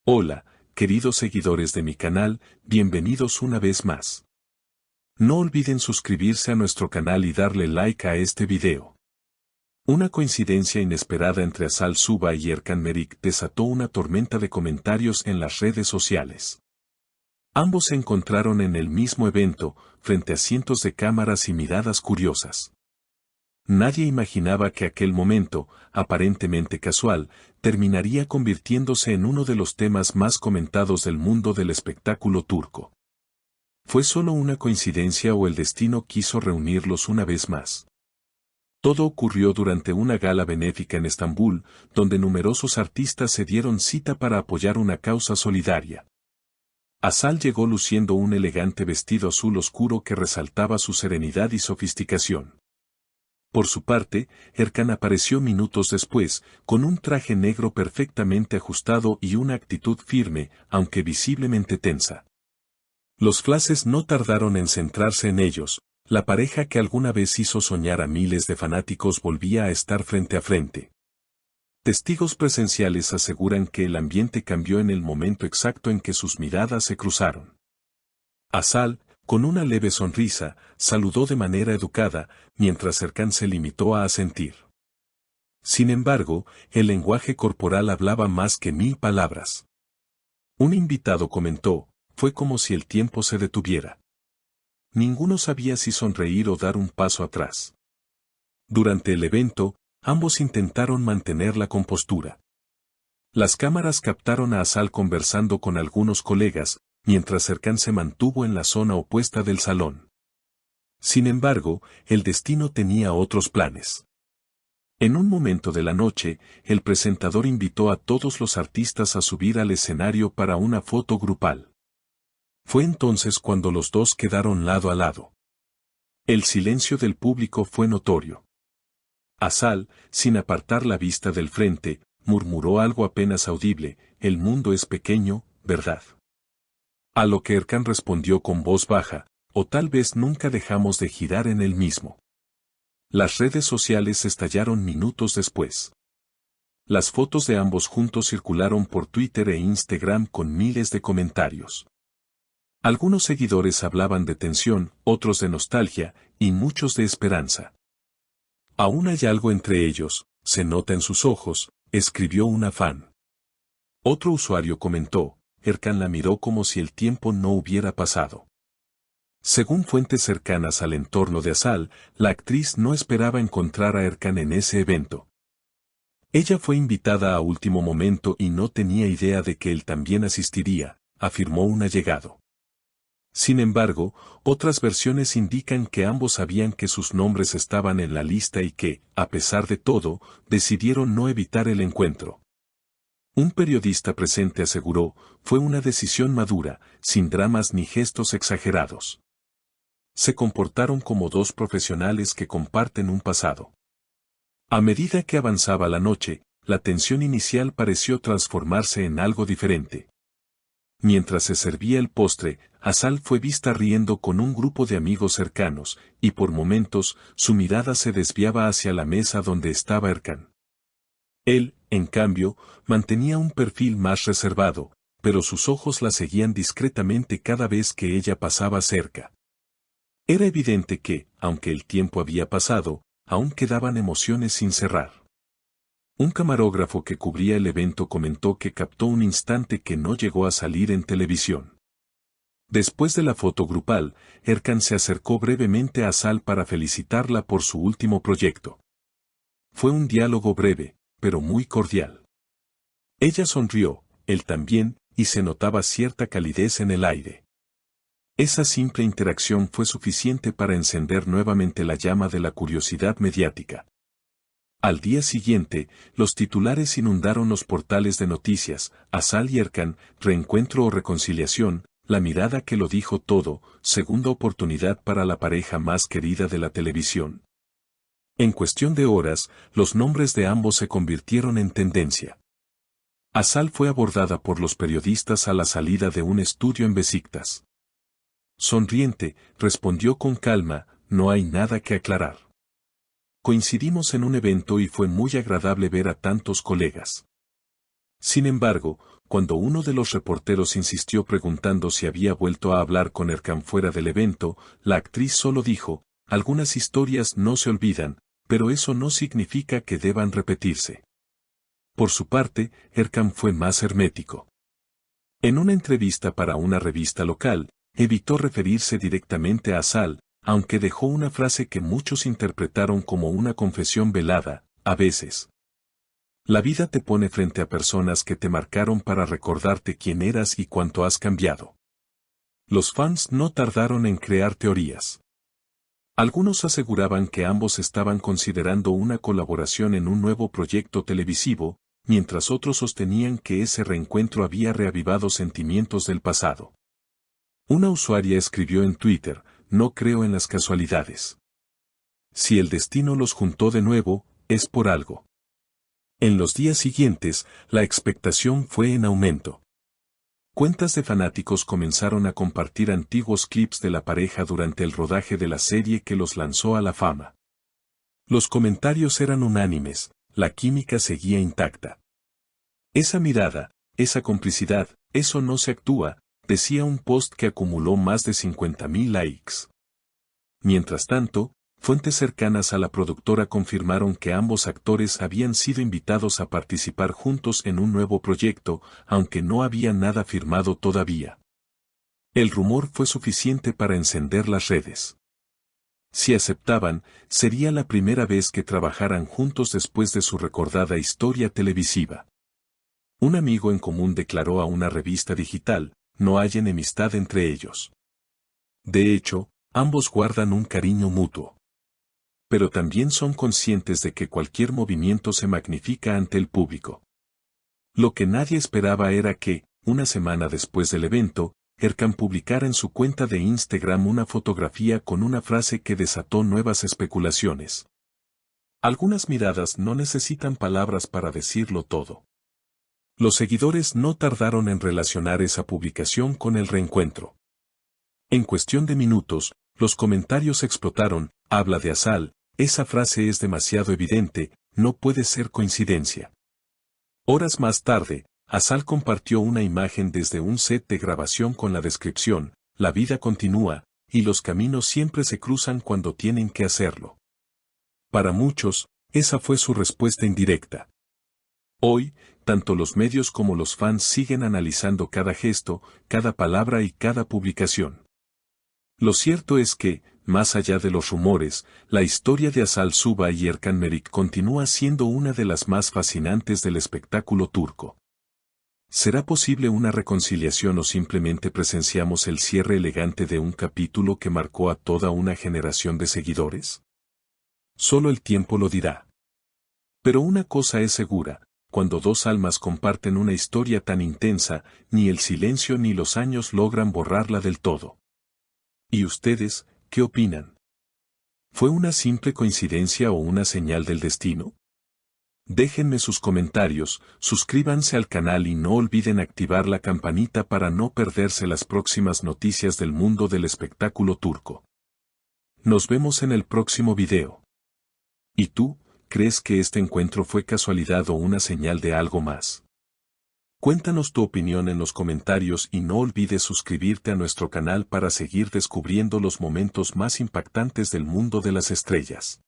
Hola, queridos seguidores de mi canal, bienvenidos una vez más. No olviden suscribirse a nuestro canal y darle like a este video. Una coincidencia inesperada entre Asal Suba y Erkan Merik desató una tormenta de comentarios en las redes sociales. Ambos se encontraron en el mismo evento, frente a cientos de cámaras y miradas curiosas. Nadie imaginaba que aquel momento, aparentemente casual, terminaría convirtiéndose en uno de los temas más comentados del mundo del espectáculo turco. ¿Fue solo una coincidencia o el destino quiso reunirlos una vez más? Todo ocurrió durante una gala benéfica en Estambul, donde numerosos artistas se dieron cita para apoyar una causa solidaria. Asal llegó luciendo un elegante vestido azul oscuro que resaltaba su serenidad y sofisticación. Por su parte, Erkan apareció minutos después, con un traje negro perfectamente ajustado y una actitud firme, aunque visiblemente tensa. Los flashes no tardaron en centrarse en ellos, la pareja que alguna vez hizo soñar a miles de fanáticos volvía a estar frente a frente. Testigos presenciales aseguran que el ambiente cambió en el momento exacto en que sus miradas se cruzaron. Asal, con una leve sonrisa, saludó de manera educada, mientras Erkan se limitó a asentir. Sin embargo, el lenguaje corporal hablaba más que 1000 palabras. Un invitado comentó, fue como si el tiempo se detuviera. Ninguno sabía si sonreír o dar un paso atrás. Durante el evento, ambos intentaron mantener la compostura. Las cámaras captaron a Asal conversando con algunos colegas, mientras Erkan se mantuvo en la zona opuesta del salón. Sin embargo, el destino tenía otros planes. En un momento de la noche, el presentador invitó a todos los artistas a subir al escenario para una foto grupal. Fue entonces cuando los dos quedaron lado a lado. El silencio del público fue notorio. Asal, sin apartar la vista del frente, murmuró algo apenas audible, el mundo es pequeño, ¿verdad? A lo que Erkan respondió con voz baja, o tal vez nunca dejamos de girar en el mismo. Las redes sociales estallaron minutos después. Las fotos de ambos juntos circularon por Twitter e Instagram con miles de comentarios. Algunos seguidores hablaban de tensión, otros de nostalgia, y muchos de esperanza. Aún hay algo entre ellos, se nota en sus ojos, escribió una fan. Otro usuario comentó, Erkan la miró como si el tiempo no hubiera pasado. Según fuentes cercanas al entorno de Asal, la actriz no esperaba encontrar a Erkan en ese evento. Ella fue invitada a último momento y no tenía idea de que él también asistiría, afirmó un allegado. Sin embargo, otras versiones indican que ambos sabían que sus nombres estaban en la lista y que, a pesar de todo, decidieron no evitar el encuentro. Un periodista presente aseguró, fue una decisión madura, sin dramas ni gestos exagerados. Se comportaron como dos profesionales que comparten un pasado. A medida que avanzaba la noche, la tensión inicial pareció transformarse en algo diferente. Mientras se servía el postre, Asal fue vista riendo con un grupo de amigos cercanos, y por momentos, su mirada se desviaba hacia la mesa donde estaba Erkan. Él, en cambio, mantenía un perfil más reservado, pero sus ojos la seguían discretamente cada vez que ella pasaba cerca. Era evidente que, aunque el tiempo había pasado, aún quedaban emociones sin cerrar. Un camarógrafo que cubría el evento comentó que captó un instante que no llegó a salir en televisión. Después de la foto grupal, Erkan se acercó brevemente a Asal para felicitarla por su último proyecto. Fue un diálogo breve, pero muy cordial. Ella sonrió, él también, y se notaba cierta calidez en el aire. Esa simple interacción fue suficiente para encender nuevamente la llama de la curiosidad mediática. Al día siguiente, los titulares inundaron los portales de noticias, Asal y Erkan, reencuentro o reconciliación, la mirada que lo dijo todo, segunda oportunidad para la pareja más querida de la televisión. En cuestión de horas, los nombres de ambos se convirtieron en tendencia. Asal fue abordada por los periodistas a la salida de un estudio en Beşiktaş. Sonriente, respondió con calma, no hay nada que aclarar. Coincidimos en un evento y fue muy agradable ver a tantos colegas. Sin embargo, cuando uno de los reporteros insistió preguntando si había vuelto a hablar con Erkan fuera del evento, la actriz solo dijo, algunas historias no se olvidan, pero eso no significa que deban repetirse. Por su parte, Erkan fue más hermético. En una entrevista para una revista local, evitó referirse directamente a Asal, aunque dejó una frase que muchos interpretaron como una confesión velada, a veces. La vida te pone frente a personas que te marcaron para recordarte quién eras y cuánto has cambiado. Los fans no tardaron en crear teorías. Algunos aseguraban que ambos estaban considerando una colaboración en un nuevo proyecto televisivo, mientras otros sostenían que ese reencuentro había reavivado sentimientos del pasado. Una usuaria escribió en Twitter, no creo en las casualidades. Si el destino los juntó de nuevo, es por algo. En los días siguientes, la expectación fue en aumento. Cuentas de fanáticos comenzaron a compartir antiguos clips de la pareja durante el rodaje de la serie que los lanzó a la fama. Los comentarios eran unánimes, la química seguía intacta. Esa mirada, esa complicidad, eso no se actúa, decía un post que acumuló más de 50.000 likes. Mientras tanto, fuentes cercanas a la productora confirmaron que ambos actores habían sido invitados a participar juntos en un nuevo proyecto, aunque no había nada firmado todavía. El rumor fue suficiente para encender las redes. Si aceptaban, sería la primera vez que trabajaran juntos después de su recordada historia televisiva. Un amigo en común declaró a una revista digital, no hay enemistad entre ellos. De hecho, ambos guardan un cariño mutuo. Pero también son conscientes de que cualquier movimiento se magnifica ante el público. Lo que nadie esperaba era que, una semana después del evento, Erkan publicara en su cuenta de Instagram una fotografía con una frase que desató nuevas especulaciones. Algunas miradas no necesitan palabras para decirlo todo. Los seguidores no tardaron en relacionar esa publicación con el reencuentro. En cuestión de minutos, los comentarios explotaron, habla de Asal, esa frase es demasiado evidente, no puede ser coincidencia. Horas más tarde, Asal compartió una imagen desde un set de grabación con la descripción, la vida continúa, y los caminos siempre se cruzan cuando tienen que hacerlo. Para muchos, esa fue su respuesta indirecta. Hoy, tanto los medios como los fans siguen analizando cada gesto, cada palabra y cada publicación. Lo cierto es que, más allá de los rumores, la historia de Asal Suba y Erkan Merik continúa siendo una de las más fascinantes del espectáculo turco. ¿Será posible una reconciliación o simplemente presenciamos el cierre elegante de un capítulo que marcó a toda una generación de seguidores? Solo el tiempo lo dirá. Pero una cosa es segura, cuando dos almas comparten una historia tan intensa, ni el silencio ni los años logran borrarla del todo. ¿Y ustedes, qué opinan? ¿Fue una simple coincidencia o una señal del destino? Déjenme sus comentarios, suscríbanse al canal y no olviden activar la campanita para no perderse las próximas noticias del mundo del espectáculo turco. Nos vemos en el próximo video. ¿Y tú, crees que este encuentro fue casualidad o una señal de algo más? Cuéntanos tu opinión en los comentarios y no olvides suscribirte a nuestro canal para seguir descubriendo los momentos más impactantes del mundo de las estrellas.